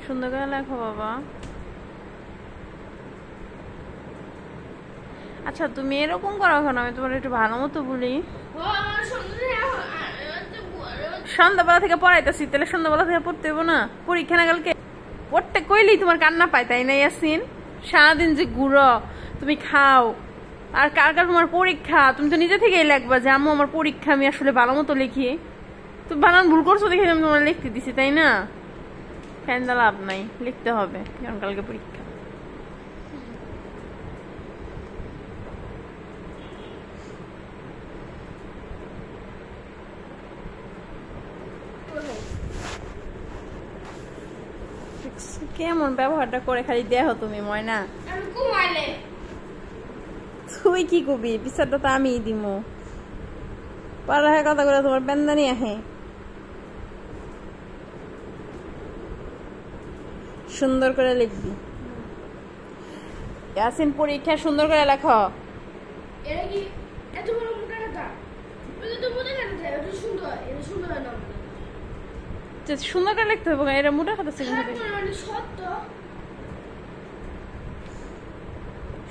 সুন্দর করে লেখো বাবা। আচ্ছা তুমি এরকম করো কেন? আমি তোমার একটু ভালো মতো বলি। সন্ধ্যাবেলা থেকে পড়াইতেছি, তাহলে সন্ধ্যাবেলা থেকে পড়তে হইব না? পরীক্ষা না কালকে পড়তে কইলেই তোমার কান্না পায়, তাই না ইয়াসিন? সারাদিন যে ঘুরো, তুমি খাও, আর কার কার তোমার পরীক্ষা, তুমি তো নিজে থেকেই লিখবা যে আম্মু আমার পরীক্ষা, আমি আসলে ভালো মতো লিখি। তুমি বানান ভুল করছো দেখে আমি তোমার লিখতে দিছি, তাই না? ফ্যান দা লাভ নাই, লিখতে হবে কারণ কালকে পরীক্ষা। কেমন ব্যবহারটা করে খালি দেখো তুমি ময়না। তুই কি কবি? বিচারটা তো আমি দিমু। পড়ালেখার কথা করে তোমার বেন্দানি আহে। সুন্দর করে লিখবি ইয়াসিন, পরীক্ষা সুন্দর করে লেখো। সুন্দর করে লিখতে হবে, এটা মোটা কথা।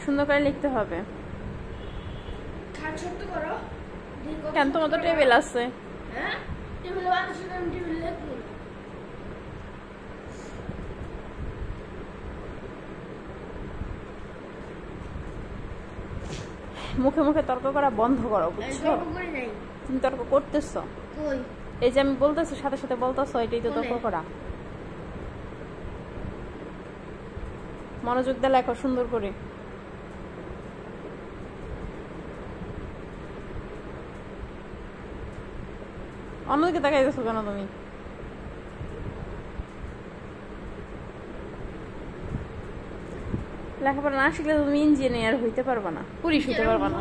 সুন্দর করে লিখতে হবে। কেন তোমার তো টেবিল আছে? মুখে মুখে তর্ক করা বন্ধ করো, বুঝছো? তুমি তর্ক করতেছো, এই যে আমি বলতেছি সাথে সাথে বলতেছো, এটাই তো তর্ক করা। মনোযোগ দিয়ে লেখো সুন্দর করে। অন্যদিকে তাকাই গেছো কেন তুমি? লেখাপড়া না শিখলে তুমি ইঞ্জিনিয়ার হইতে পারবা না, পুলিশ হইতে পারবা না।